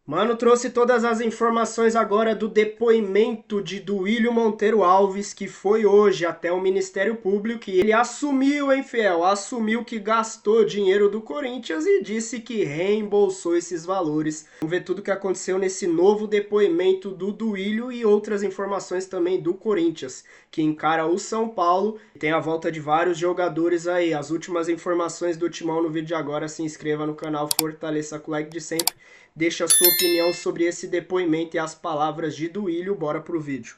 Mano, trouxe todas as informações agora do depoimento de Duílio Monteiro Alves, que foi hoje até o Ministério Público, e ele assumiu, hein, fiel? Assumiu que gastou dinheiro do Corinthians e disse que reembolsou esses valores. Vamos ver tudo o que aconteceu nesse novo depoimento do Duílio e outras informações também do Corinthians, que encara o São Paulo. Tem a volta de vários jogadores aí. As últimas informações do Timão no vídeo de agora. Se inscreva no canal, fortaleça com o like de sempre. Deixa a sua opinião sobre esse depoimento e as palavras de Duílio. Bora pro vídeo.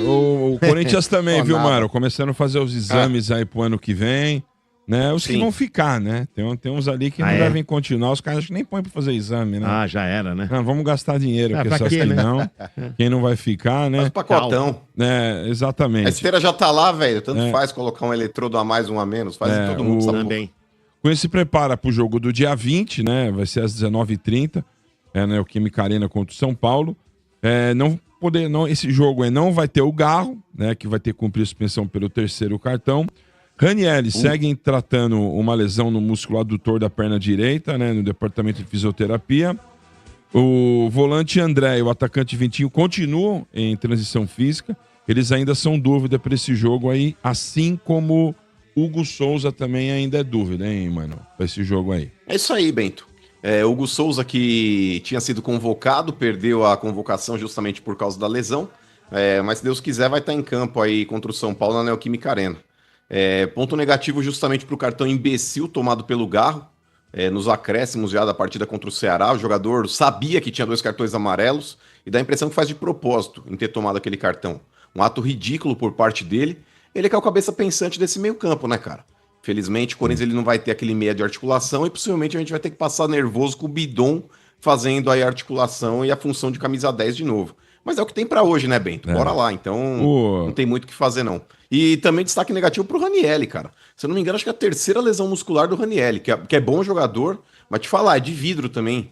O Corinthians também, Ó, viu, nada. mano? Começando a fazer os exames aí pro ano que vem, né? Os que Sim. vão ficar, né? Tem uns ali que não devem continuar, os caras nem põem pra fazer exame, né? Ah, já era, né? Não, vamos gastar dinheiro, porque pra essas quê, que né? não. Quem não vai ficar, né? Faz um pacotão. É, A exatamente. esteira já tá lá, velho. Tanto É. faz colocar um eletrodo a mais, um a menos. Faz É, em todo mundo. essa porra. Também. Com esse prepara pro jogo do dia 20, né? Vai ser às 19h30. Né, o Química Arena contra o São Paulo. Esse jogo não vai ter o Garro, né? Que vai ter que cumprir suspensão pelo terceiro cartão. Ranielli segue tratando uma lesão no músculo adutor da perna direita, né? No departamento de fisioterapia. O volante André e o atacante Vitinho continuam em transição física. Eles ainda são dúvida para esse jogo aí, assim como Hugo Souza também ainda é dúvida, hein, mano? Para esse jogo aí. É isso aí, Bento. Hugo Souza, que tinha sido convocado, perdeu a convocação justamente por causa da lesão. Mas se Deus quiser, vai estar em campo aí contra o São Paulo na Neoquímica Arena. Ponto negativo justamente para o cartão imbecil tomado pelo Garro. Nos acréscimos já da partida contra o Ceará, o jogador sabia que tinha 2 cartões amarelos e dá a impressão que faz de propósito em ter tomado aquele cartão. Um ato ridículo por parte dele. Ele que é o cabeça pensante desse meio campo, né, cara? Felizmente, o Corinthians ele não vai ter aquele meia de articulação e possivelmente a gente vai ter que passar nervoso com o Bidon fazendo aí a articulação e a função de camisa 10 de novo. Mas é o que tem pra hoje, né, Bento? Bora lá, então não tem muito o que fazer, não. E também destaque negativo pro Ranielli, cara. Se eu não me engano, acho que é a terceira lesão muscular do Ranielli, que é bom jogador, mas te falar, é de vidro também.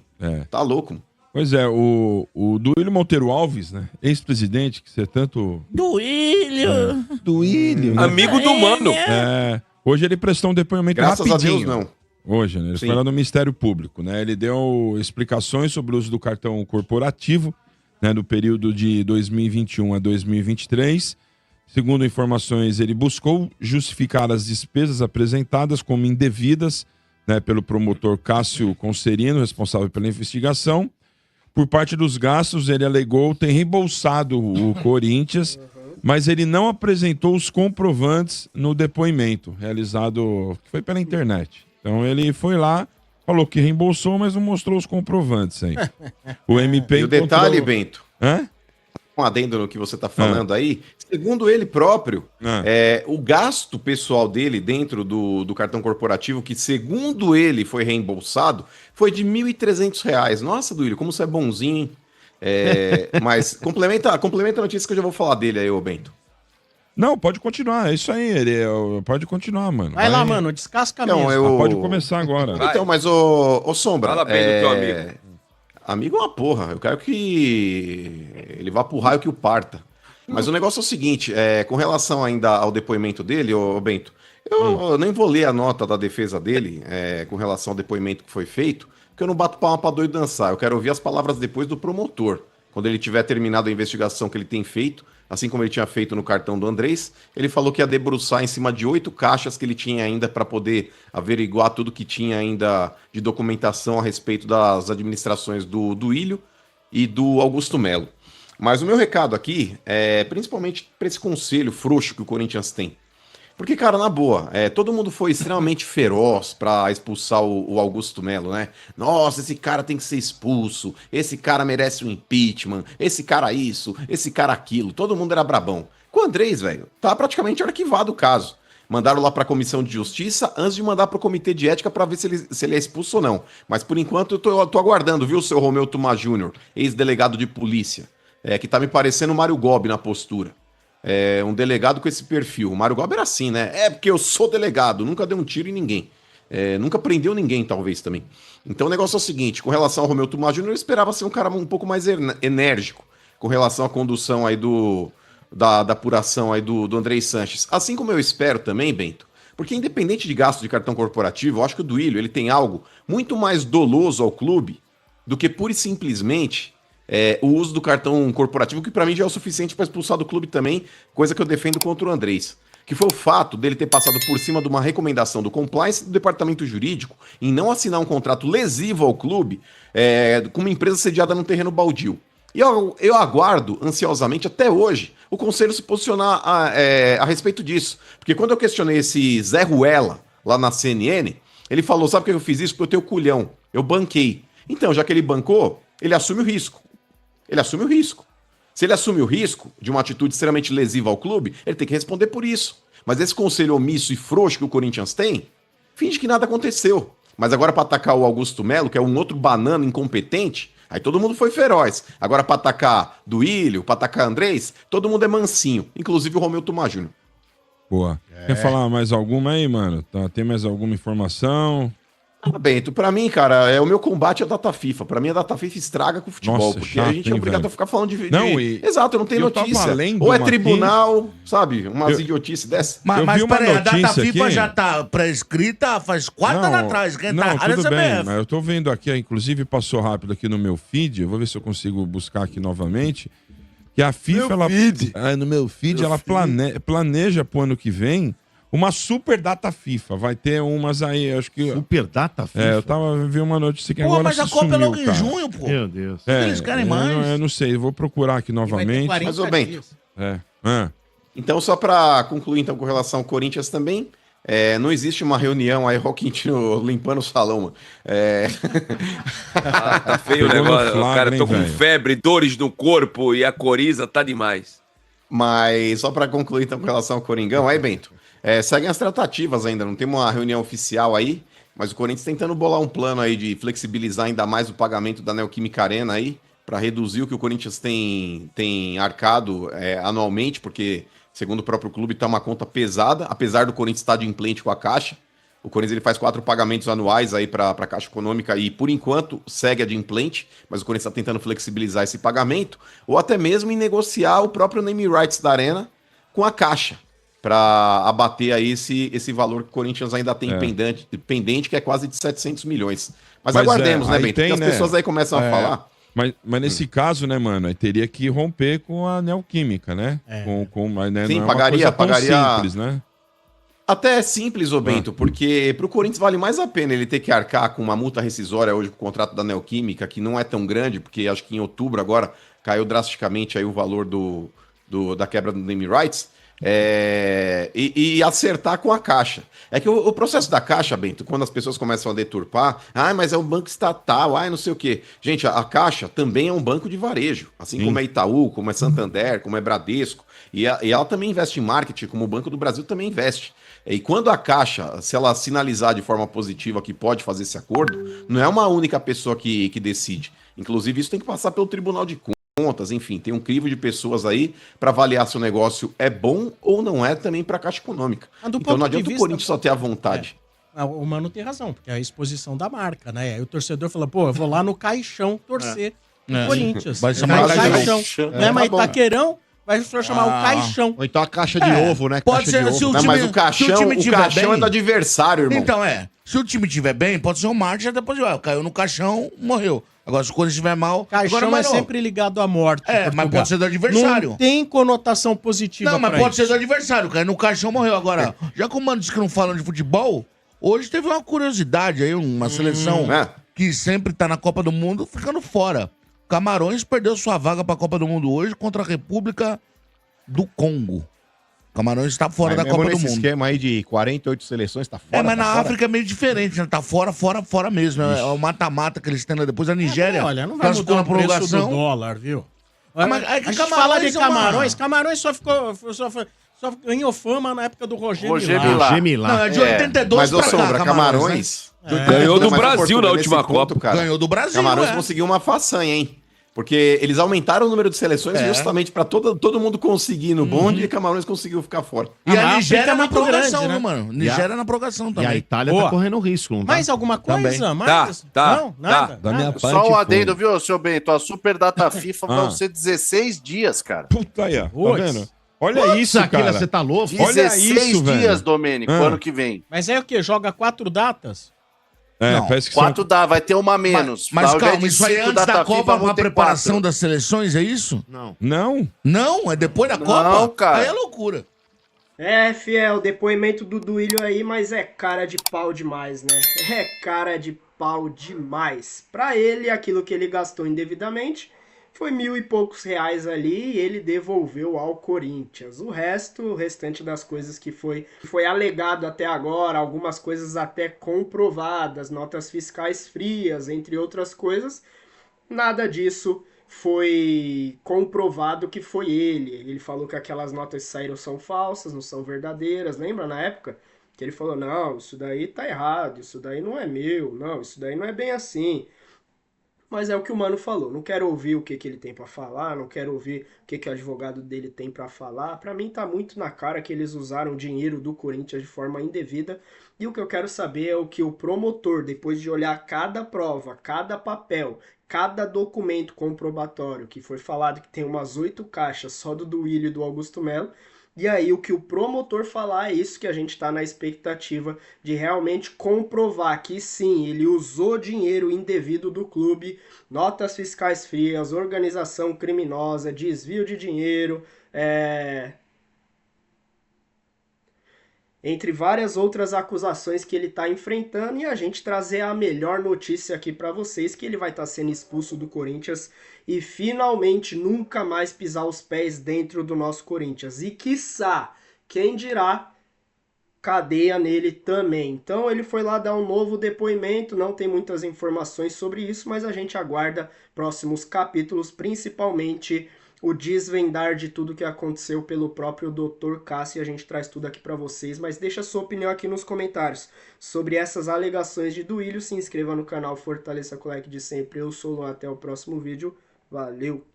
Tá louco. Pois é, o Duílio Monteiro Alves, né? Ex-presidente, que você tanto... Duílio! Duílio, né? Amigo do mano. Hoje ele prestou um depoimento Graças rapidinho. a Deus, não. Hoje, né? Ele Sim. foi lá no Ministério Público, né? Ele deu explicações sobre o uso do cartão corporativo, né? Do período de 2021 a 2023. Segundo informações, ele buscou justificar as despesas apresentadas como indevidas, né? Pelo promotor Cássio Concerino, responsável pela investigação. Por parte dos gastos, ele alegou ter reembolsado o Corinthians, mas ele não apresentou os comprovantes no depoimento realizado, que foi pela internet. Então ele foi lá, falou que reembolsou, mas não mostrou os comprovantes aí. O MP E o detalhe, encontrou... Bento, Hã? um adendo no que você tá falando aí, segundo ele próprio, o gasto pessoal dele dentro do cartão corporativo, que segundo ele foi reembolsado, foi de R$ 1.300. Nossa, Duílio, como você é bonzinho, hein? Mas complementa a notícia que eu já vou falar dele aí, ô Bento. Não, pode continuar, é isso aí, pode continuar, mano. Vai lá, mano, descasca Então, mesmo. Pode começar agora. Então, mas ô Sombra... Fala bem do teu amigo. Amigo é uma porra, eu quero que ele vá pro raio que o parta. Mas o negócio é o seguinte, com relação ainda ao depoimento dele, ô Bento, eu nem vou ler a nota da defesa dele com relação ao depoimento que foi feito, porque eu não bato palma pra doido dançar, eu quero ouvir as palavras depois do promotor. Quando ele tiver terminado a investigação que ele tem feito, assim como ele tinha feito no cartão do Andrés, ele falou que ia debruçar em cima de 8 caixas que ele tinha ainda para poder averiguar tudo que tinha ainda de documentação a respeito das administrações do Duílio e do Augusto Melo. Mas o meu recado aqui é principalmente para esse conselho frouxo que o Corinthians tem. Porque, cara, na boa, todo mundo foi extremamente feroz pra expulsar o Augusto Melo, né? Nossa, esse cara tem que ser expulso, esse cara merece um impeachment, esse cara isso, esse cara aquilo, todo mundo era brabão. Com o Andrés, velho, tá praticamente arquivado o caso. Mandaram lá pra Comissão de Justiça antes de mandar pro Comitê de Ética pra ver se ele é expulso ou não. Mas por enquanto eu tô aguardando, viu, seu Romeu Tomás Júnior, ex-delegado de polícia, que tá me parecendo o Mário Gobi na postura. Um delegado com esse perfil. O Mário Gobi era assim, né? Porque eu sou delegado, nunca dei um tiro em ninguém. Nunca prendeu ninguém, talvez, também. Então o negócio é o seguinte, com relação ao Romeu Tomás Júnior, eu esperava ser um cara um pouco mais enérgico com relação à condução aí da apuração aí do Andrés Sanches. Assim como eu espero também, Bento, porque independente de gasto de cartão corporativo, eu acho que o Duílio ele tem algo muito mais doloso ao clube do que pura e simplesmente o uso do cartão corporativo, que pra mim já é o suficiente pra expulsar do clube também, coisa que eu defendo contra o Andrés. Que foi o fato dele ter passado por cima de uma recomendação do compliance do departamento jurídico em não assinar um contrato lesivo ao clube com uma empresa sediada num terreno baldio. E eu aguardo ansiosamente até hoje o conselho se posicionar a respeito disso. Porque quando eu questionei esse Zé Ruela lá na CNN, ele falou, sabe por que eu fiz isso? Porque eu tenho culhão, eu banquei. Então, já que ele bancou, ele assume o risco. Ele assume o risco. Se ele assume o risco de uma atitude extremamente lesiva ao clube, ele tem que responder por isso. Mas esse conselho omisso e frouxo que o Corinthians tem, finge que nada aconteceu. Mas agora para atacar o Augusto Melo, que é um outro banana incompetente, aí todo mundo foi feroz. Agora para atacar Duílio, para atacar Andrés, todo mundo é mansinho, inclusive o Romeu Tomás Júnior. Boa. Quer falar mais alguma aí, mano? Tem mais alguma informação? Bento, pra mim, cara, o meu combate é a data FIFA. Pra mim, a data FIFA estraga com o futebol. Nossa, porque chato, a gente é hein, obrigado velho? a ficar falando de. Não, Exato, eu não tenho eu tava notícia. lendo Ou é uma tribunal, sabe? Umas idiotices dessa. Eu Mas vi uma peraí, a data notícia FIFA aqui. já tá prescrita faz 4 anos atrás. Quem tá errado é a tudo bem, CBF. mas eu tô vendo aqui, inclusive passou rápido aqui no meu feed, eu vou ver se eu consigo buscar aqui novamente, que a FIFA, no meu feed, ela planeja pro ano que vem uma super data FIFA. Vai ter umas aí, acho que... Super data FIFA? Eu vi uma notícia que Pô, agora mas a se Copa é sumiu, logo em cara. junho, pô. Meu Deus. Eles querem mais. Eu não sei, eu vou procurar aqui novamente. Mas, ô Bento, então só pra concluir então com relação ao Corinthians também, não existe uma reunião aí, o Quintino limpando o salão, mano. Tá feio o Pegou no negócio. flagra, Cara, tô hein, com velho? febre, dores no corpo e a coriza tá demais. Mas só pra concluir então com relação ao Coringão, aí, Bento, seguem as tratativas ainda, não tem uma reunião oficial aí, mas o Corinthians tentando bolar um plano aí de flexibilizar ainda mais o pagamento da Neoquímica Arena aí, pra reduzir o que o Corinthians tem arcado anualmente, porque, segundo o próprio clube, tá uma conta pesada, apesar do Corinthians estar de implante com a Caixa. O Corinthians ele faz 4 pagamentos anuais aí para a Caixa Econômica e, por enquanto, segue a de implante, mas o Corinthians está tentando flexibilizar esse pagamento, ou até mesmo em negociar o próprio name rights da Arena com a Caixa, para abater aí esse valor que o Corinthians ainda tem pendente, que é quase de 700 milhões. Mas aguardemos, né, Bento? Porque as pessoas aí começam a falar... Mas nesse caso, né, mano, aí teria que romper com a Neoquímica, né? Mas, né, Sim, não é pagaria- uma coisa tão pagaria- simples, né? Até é simples, ô Bento, porque pro Corinthians vale mais a pena ele ter que arcar com uma multa rescisória hoje com o contrato da Neoquímica, que não é tão grande, porque acho que em outubro agora caiu drasticamente aí o valor da quebra do name rights, e acertar com a Caixa. É que o processo da Caixa, Bento, quando as pessoas começam a deturpar, mas é um banco estatal, não sei o quê. Gente, a Caixa também é um banco de varejo, assim como é Itaú, como é Santander, como é Bradesco, e ela também investe em marketing, como o Banco do Brasil também investe. E quando a Caixa, se ela sinalizar de forma positiva que pode fazer esse acordo, não é uma única pessoa que decide. Inclusive, isso tem que passar pelo Tribunal de Contas, enfim, tem um crivo de pessoas aí para avaliar se o negócio é bom ou não é também para a Caixa Econômica. Então não adianta o Corinthians só ter a vontade. O Mano tem razão, porque é a exposição da marca, né? Aí o torcedor fala, pô, eu vou lá no Caixão torcer no Corinthians. Vai chamar Caixão. Não é mais Itaquerão, vai chamar o Caixão. Ou então a caixa de ovo, né? Pode Caixa ser, de se ovo. o Não, mas time- o Caixão, se o time tiver bem- é do adversário, irmão. Então, se o time tiver bem, pode ser o Marte, já depois caiu no caixão, morreu. Agora, se o Corinthians estiver mal... Caixão agora é sempre ligado à morte. em mas Portugal. pode ser do adversário. Não tem conotação positiva Não, mas pra pode isso. ser do adversário, caiu no caixão, morreu. Agora, já que o Mano disse que não falam de futebol, hoje teve uma curiosidade aí, uma seleção que sempre tá na Copa do Mundo ficando fora. Camarões perdeu sua vaga pra Copa do Mundo hoje contra a República do Congo. Camarões está fora da Copa do nesse Mundo. esquema aí de 48 seleções, tá fora. Mas tá na fora. África é meio diferente, né? Tá fora mesmo. É o mata-mata que eles têm lá depois. A Nigéria Olha, não vai classificou mudar na o preço do prorrogação. dólar, viu? Mas é que a gente Camarões fala de é uma- Camarões. Camarões só ganhou fama na época do Roger Milá. Roger Milá. Não, é de 82 Mas, ô pra cá, Sombra, Camarões... Ganhou do Mas o Brasil Portugal, na nesse última ponto, Copa. cara, Ganhou do Brasil, Camarões é. conseguiu uma façanha, hein? Porque eles aumentaram o número de seleções justamente para todo mundo conseguir ir no bonde e Camarões conseguiu ficar fora. E Ah, mas a a Nigéria África é na muito prorrogação, grande, né, né? mano? Nigéria na prorrogação E a também. Itália Boa. tá correndo risco, não tá? Mais alguma coisa? Também. Mais? Tá, Não, nada. Da minha parte, Só um adendo, foi. viu, seu Bento? A super data FIFA vão ser 16 dias, cara. Puta aí, ó. Tá Puts. vendo? Olha isso, Aquilo, cara. você tá louco? Olha 16 isso, dias, velho. Domênico, Ah. ano que vem. Mas é o quê? Joga 4 datas? Não, parece que 4 dá, vai ter uma a menos. Mas Ao invés calma, de isso aí é 5 antes da data Copa FIFA, com a vão ter preparação 4. das seleções, é isso? Não. Não? Não, é depois da Não, Copa? cara. Aí é loucura. É, fiel, depoimento do Duílio aí, mas é cara de pau demais, né? É cara de pau demais. Pra ele, aquilo que ele gastou indevidamente foi 1.000 e poucos reais ali e ele devolveu ao Corinthians. O restante das coisas que foi alegado até agora, algumas coisas até comprovadas, notas fiscais frias, entre outras coisas, nada disso foi comprovado que foi ele. Ele falou que aquelas notas que saíram são falsas, não são verdadeiras. Lembra na época? Que ele falou, não, isso daí tá errado, isso daí não é meu, não, isso daí não é bem assim. Mas é o que o mano falou. Não quero ouvir o que ele tem pra falar, não quero ouvir o que o advogado dele tem pra falar. Pra mim tá muito na cara que eles usaram o dinheiro do Corinthians de forma indevida. E o que eu quero saber é o que o promotor, depois de olhar cada prova, cada papel, cada documento comprobatório, que foi falado que tem umas 8 caixas só do Duílio e do Augusto Melo, e aí o que o promotor falar é isso que a gente está na expectativa de realmente comprovar que sim, ele usou dinheiro indevido do clube, notas fiscais frias, organização criminosa, desvio de dinheiro, entre várias outras acusações que ele está enfrentando, e a gente trazer a melhor notícia aqui para vocês, que ele vai estar sendo expulso do Corinthians e finalmente nunca mais pisar os pés dentro do nosso Corinthians. E quiçá, quem dirá, cadeia nele também. Então ele foi lá dar um novo depoimento, não tem muitas informações sobre isso, mas a gente aguarda próximos capítulos, principalmente o desvendar de tudo que aconteceu pelo próprio Dr. Cássio, e a gente traz tudo aqui para vocês, mas deixa sua opinião aqui nos comentários sobre essas alegações de Duílio, se inscreva no canal, fortaleça o like de sempre, eu sou o Luan, até o próximo vídeo, valeu!